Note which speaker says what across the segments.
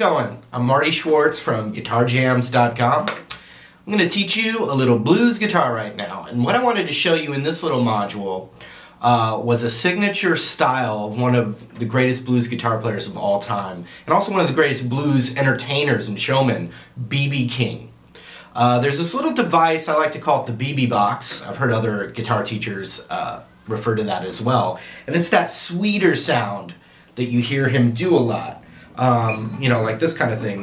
Speaker 1: going? I'm Marty Schwartz from GuitarJams.com. I'm going to teach you a little blues guitar right now. And what I wanted to show you in this little module was a signature style of one of the greatest blues guitar players of all time, and also one of the greatest blues entertainers and showmen, B.B. King. There's this little device, I like to call it the BB box. I've heard other guitar teachers refer to that as well. And it's that sweeter sound that you hear him do a lot. You know, like this kind of thing.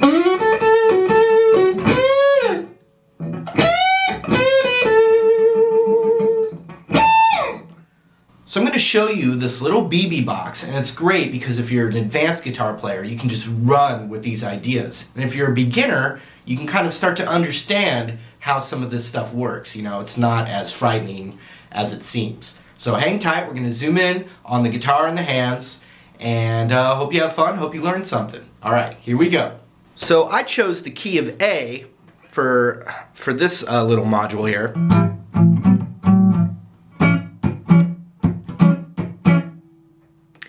Speaker 1: So I'm going to show you this little BB box, and it's great because if you're an advanced guitar player, you can just run with these ideas. And if you're a beginner, you can kind of start to understand how some of this stuff works. You know, it's not as frightening as it seems. So hang tight, we're going to zoom in on the guitar and the hands, and hope you have fun, hope you learned something. Alright, here we go. So I chose the key of A for this little module here.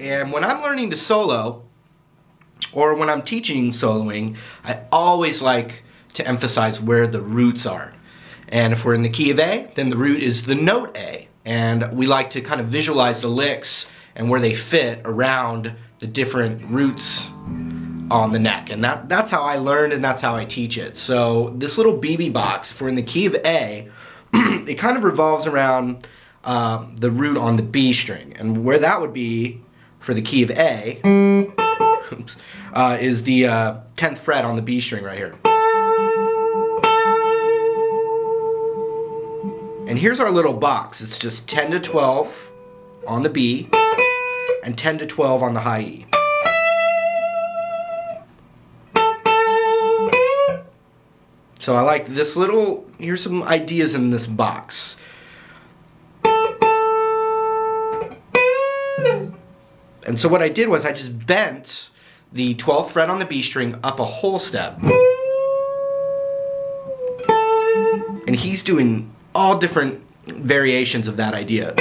Speaker 1: And when I'm learning to solo, or when I'm teaching soloing, I always like to emphasize where the roots are. And if we're in the key of A, then the root is the note A. And we like to kind of visualize the licks and where they fit around the different roots on the neck. And that's how I learned, and that's how I teach it. So this little BB box, if we're in the key of A, it kind of revolves around the root on the B string. And where that would be for the key of A is the 10th fret on the B string right here. And here's our little box. It's just 10 to 12 on the B and 10 to 12 on the high E. So I like this little, here's some ideas in this box. And so what I did was I just bent the 12th fret on the B string up a whole step. And he's doing all different variations of that idea.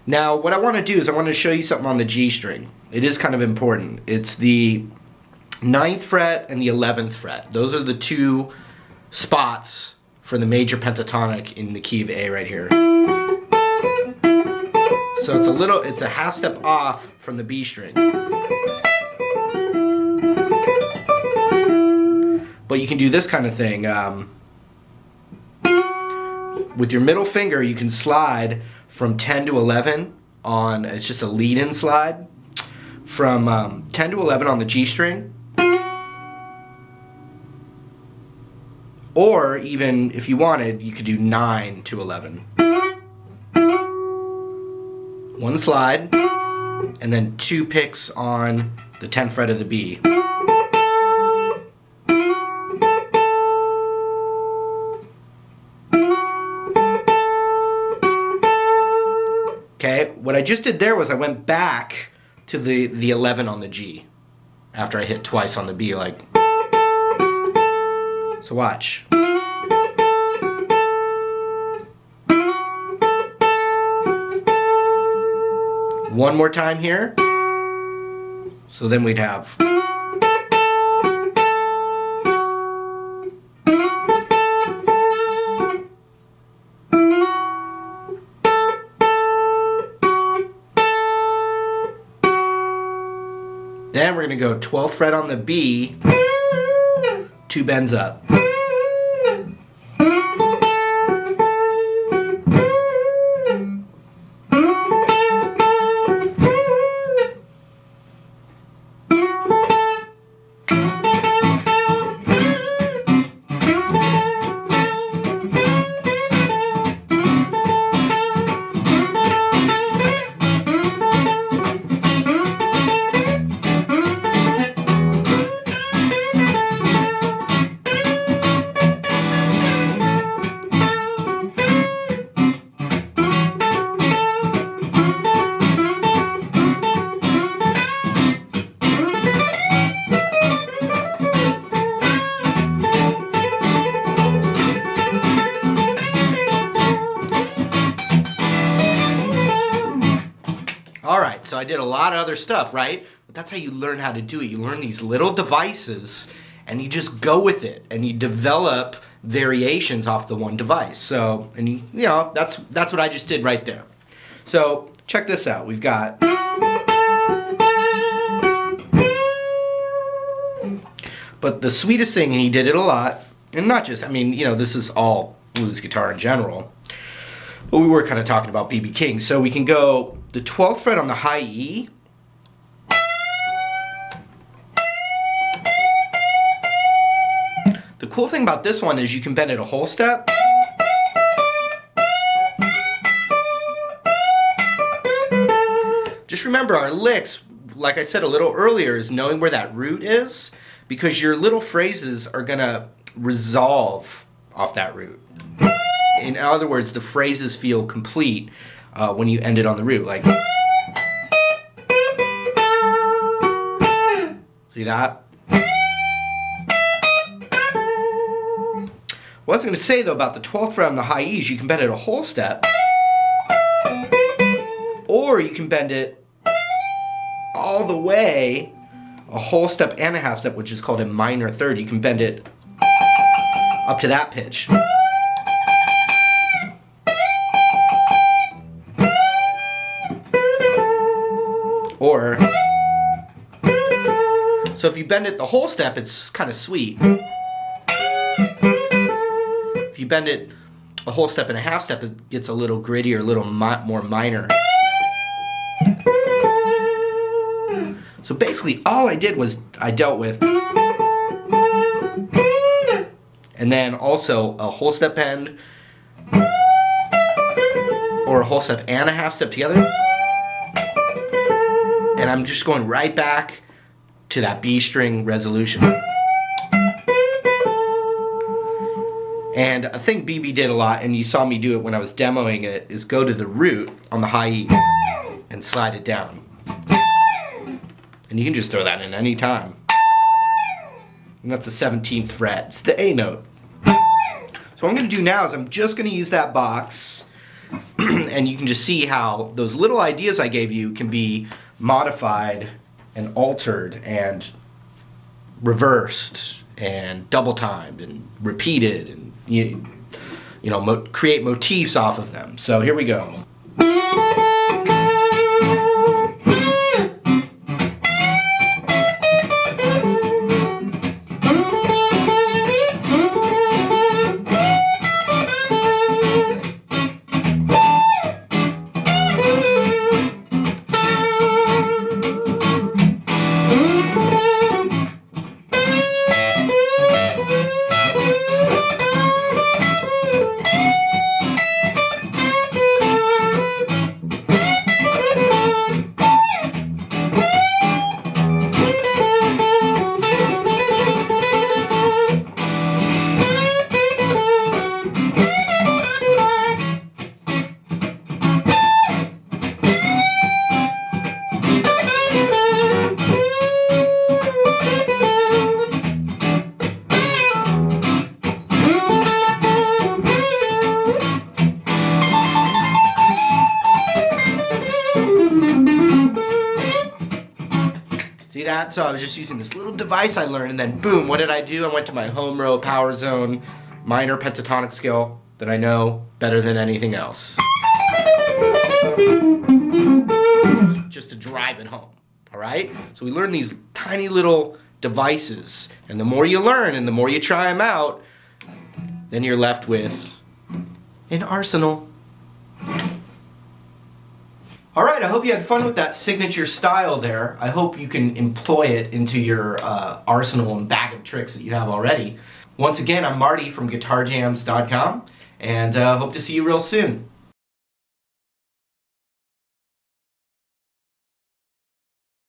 Speaker 1: Now what I want to do is I want to show you something on the G string. It is kind of important. It's the 9th fret and the 11th fret. Those are the two spots for the major pentatonic in the key of A right here. So it's a half step off from the B string. But you can do this kind of thing. With your middle finger, you can slide from 10 to 11 on, it's just a lead-in slide, from 10 to 11 on the G string. Or even, if you wanted, you could do 9 to 11. One slide, and then two picks on the 10th fret of the B. Okay, what I just did there was I went back to the 11 on the G after I hit twice on the B, like. So watch. One more time here. So then we'd have. Then we're going to go 12th fret on the B, two bends up. so I did a lot of other stuff, right? But that's how you learn how to do it. You learn these little devices, and you just go with it, and you develop variations off the one device. So, and you know, that's what I just did right there. So, check this out. We've got... But the sweetest thing, and he did it a lot, and not just, I mean, you know, this is all blues guitar in general, but we were kind of talking about B.B. King. So we can go the 12th fret on the high E, the cool thing about this one is you can bend it a whole step, just remember our licks, like I said a little earlier, is knowing where that root is, because your little phrases are gonna resolve off that root. In other words, the phrases feel complete when you end it on the root. Like, see that? What I was gonna say though about the 12th fret on the high E's, you can bend it a whole step, or you can bend it all the way, a whole step and a half step, which is called a minor third. You can bend it up to that pitch. Or, so if you bend it the whole step, it's kind of sweet. If you bend it a whole step and a half step, it gets a little grittier, a little more minor. So basically all I did was I dealt with, and then also a whole step bend, or a whole step and a half step together, and I'm just going right back to that B string resolution. And a thing BB did a lot, and you saw me do it when I was demoing it, is go to the root on the high E and slide it down. And you can just throw that in any time. And that's the 17th fret. It's the A note. So what I'm going to do now is I'm just going to use that box, and you can just see how those little ideas I gave you can be modified and altered and reversed and double timed and repeated, and you know, create motifs off of them. So here we go. See that? So I was just using this little device I learned, and then boom, what did I do? I went to my home row power zone minor pentatonic scale that I know better than anything else. Just to drive it home, all right? So we learn these tiny little devices, and the more you learn and the more you try them out, then you're left with an arsenal. All right, I hope you had fun with that signature style there. I hope you can employ it into your arsenal and bag of tricks that you have already. Once again, I'm Marty from GuitarJams.com, and hope to see you real soon.